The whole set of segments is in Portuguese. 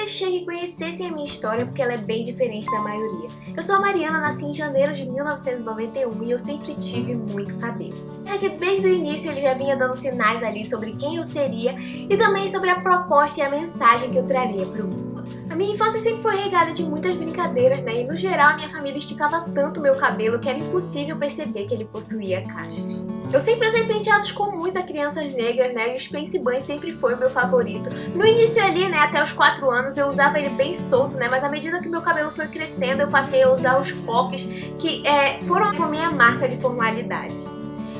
deixei que conhecessem a minha história porque ela é bem diferente da maioria. Eu sou a Mariana, nasci em janeiro de 1991 e eu sempre tive muito cabelo. É que desde o início ele já vinha dando sinais ali sobre quem eu seria e também sobre a proposta e a mensagem que eu traria para o mundo. A minha infância sempre foi regada de muitas brincadeiras, né? E no geral a minha família esticava tanto meu cabelo que era impossível perceber que ele possuía cachos. Eu sempre usei penteados comuns a crianças negras, né? E o Space Bun sempre foi o meu favorito. No início ali, né, até os 4 anos, eu usava ele bem solto, né? Mas à medida que meu cabelo foi crescendo, eu passei a usar os coques, que foram a minha marca de formalidade.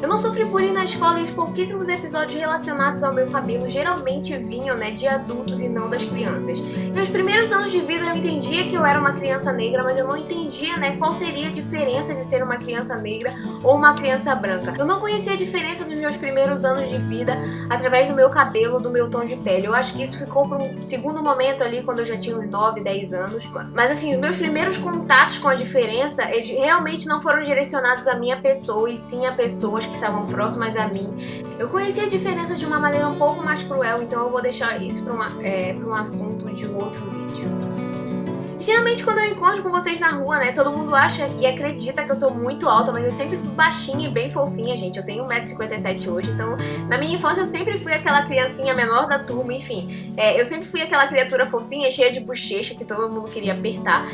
Eu não sofri bullying na escola e os pouquíssimos episódios relacionados ao meu cabelo geralmente vinham, né, de adultos e não das crianças. Nos primeiros anos de vida eu entendia que eu era uma criança negra, mas eu não entendia, né, qual seria a diferença de ser uma criança negra ou uma criança branca. Eu não conhecia a diferença dos meus primeiros anos de vida através do meu cabelo, do meu tom de pele. Eu acho que isso ficou para um segundo momento ali, quando eu já tinha uns 9, 10 anos. Mas assim, os meus primeiros contatos com a diferença, eles realmente não foram direcionados à minha pessoa, e sim a pessoas que estavam próximas a mim. Eu conheci a diferença de uma maneira um pouco mais cruel, então eu vou deixar isso para um assunto de um outro vídeo. Geralmente quando eu encontro com vocês na rua, né, todo mundo acha e acredita que eu sou muito alta, mas eu sempre fui baixinha e bem fofinha, gente. Eu tenho 1,57 m hoje, então na minha infância eu sempre fui aquela criancinha menor da turma, enfim. Eu sempre fui aquela criatura fofinha, cheia de bochecha, que todo mundo queria apertar.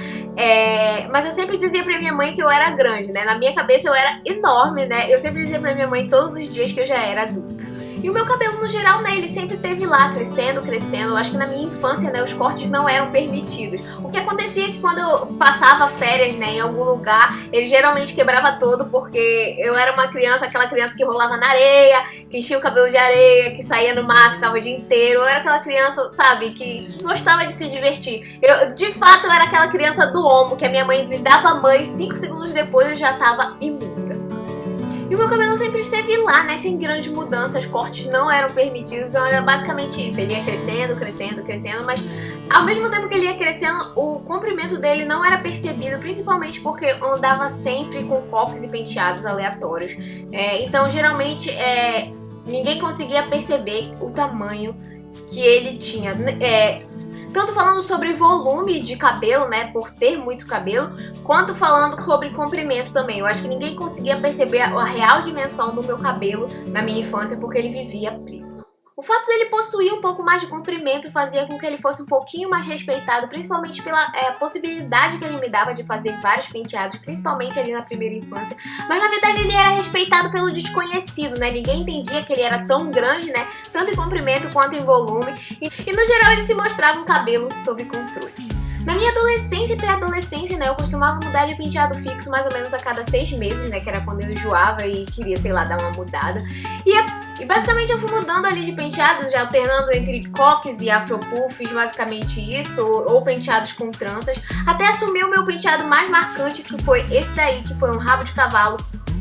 Mas eu sempre dizia pra minha mãe que eu era grande, né, na minha cabeça eu era enorme, né. Eu sempre dizia pra minha mãe todos os dias que eu já era adulta. E o meu cabelo, no geral, né, ele sempre esteve lá, crescendo, crescendo. Eu acho que na minha infância, né, os cortes não eram permitidos. O que acontecia é que quando eu passava férias, né, em algum lugar, ele geralmente quebrava todo, porque eu era uma criança, aquela criança que rolava na areia, que enchia o cabelo de areia, que saía no mar, ficava o dia inteiro. Eu era aquela criança, sabe, que gostava de se divertir. De fato, eu era aquela criança do ombro, que a minha mãe me dava mãe, 5 segundos depois eu já tava imunda. E o meu cabelo sempre esteve lá, né, sem grandes mudanças, cortes não eram permitidos, então era basicamente isso. Ele ia crescendo, crescendo, crescendo, mas ao mesmo tempo que ele ia crescendo, o comprimento dele não era percebido, principalmente porque eu andava sempre com coques e penteados aleatórios. Então, geralmente, ninguém conseguia perceber o tamanho que ele tinha. Tanto falando sobre volume de cabelo, né, por ter muito cabelo, quanto falando sobre comprimento também. Eu acho que ninguém conseguia perceber a real dimensão do meu cabelo na minha infância porque ele vivia preso. O fato dele possuir um pouco mais de comprimento fazia com que ele fosse um pouquinho mais respeitado, principalmente pela possibilidade que ele me dava de fazer vários penteados, principalmente ali na primeira infância. Mas na verdade ele era respeitado pelo desconhecido, né? Ninguém entendia que ele era tão grande, né? Tanto em comprimento quanto em volume. E no geral ele se mostrava um cabelo sob controle. Na minha adolescência e pré-adolescência, né, eu costumava mudar de penteado fixo mais ou menos a cada 6 meses, né, que era quando eu enjoava e queria, sei lá, dar uma mudada. E basicamente eu fui mudando ali de penteados, já alternando entre coques e afropuffs, basicamente isso, ou penteados com tranças, até assumir o meu penteado mais marcante, que foi esse daí, que foi um rabo de cavalo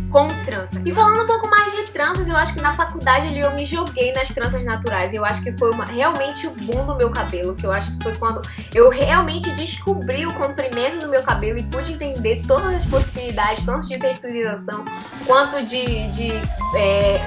com trança. E falando um pouco mais de tranças, eu acho que na faculdade ali eu me joguei nas tranças naturais. Eu acho que foi realmente o boom do meu cabelo, que eu acho que foi quando eu realmente descobri o comprimento do meu cabelo e pude entender todas as possibilidades, tanto de texturização quanto de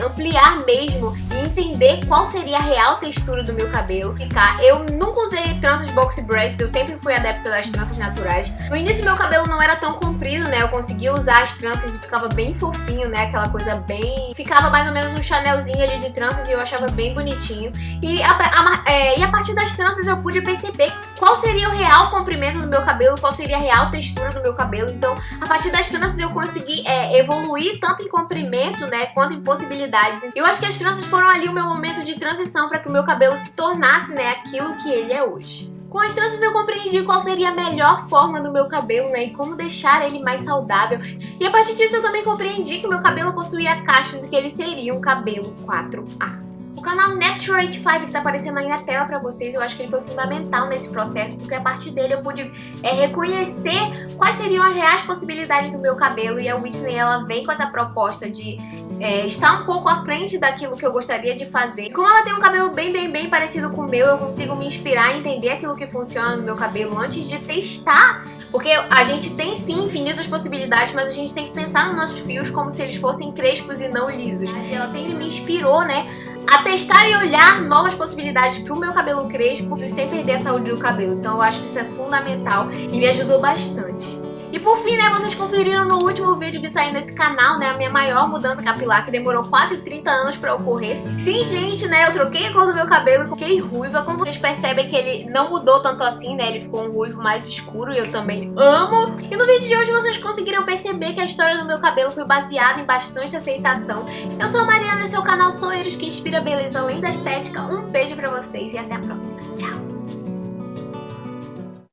ampliar mesmo e entender qual seria a real textura do meu cabelo. Eu nunca usei tranças box braids, eu sempre fui adepta das tranças naturais. No início meu cabelo não era tão comprido, né, eu conseguia usar as tranças e ficava bem fofinho, né, aquela coisa bem... Ficava mais ou menos um chanelzinho ali de tranças e eu achava bem bonitinho. E a partir das tranças eu pude perceber qual seria o real comprimento do meu cabelo, qual seria a real textura do meu cabelo. Então, a partir das tranças eu consegui evoluir tanto em comprimento, né, quanto em possibilidades. Eu acho que as tranças foram ali o meu momento de transição para que o meu cabelo se tornasse, né, aquilo que ele é hoje. Com as tranças eu compreendi qual seria a melhor forma do meu cabelo, né, e como deixar ele mais saudável. E a partir disso eu também compreendi que o meu cabelo possuía cachos e que ele seria um cabelo 4A. O canal Natural 85 que tá aparecendo aí na tela pra vocês, eu acho que ele foi fundamental nesse processo, porque a partir dele eu pude reconhecer quais seriam as reais possibilidades do meu cabelo, e a Whitney, ela vem com essa proposta de estar um pouco à frente daquilo que eu gostaria de fazer. E como ela tem um cabelo bem parecido com o meu, eu consigo me inspirar e entender aquilo que funciona no meu cabelo antes de testar. Porque a gente tem sim infinitas possibilidades, mas a gente tem que pensar nos nossos fios como se eles fossem crespos e não lisos. Ela sempre me inspirou, né, a testar e olhar novas possibilidades pro meu cabelo crespo sem perder a saúde do cabelo. Então eu acho que isso é fundamental e me ajudou bastante. E por fim, né, vocês conferiram no último vídeo que saiu nesse canal, né, a minha maior mudança capilar, que demorou quase 30 anos pra ocorrer. Sim, gente, né, eu troquei a cor do meu cabelo, fiquei ruiva. Como vocês percebem que ele não mudou tanto assim, né, ele ficou um ruivo mais escuro e eu também amo. E no vídeo de hoje vocês conseguiram perceber que a história do meu cabelo foi baseada em bastante aceitação. Eu sou a Mariana, esse é o canal Sonheiros, que inspira beleza além da estética. Um beijo pra vocês e até a próxima. Tchau!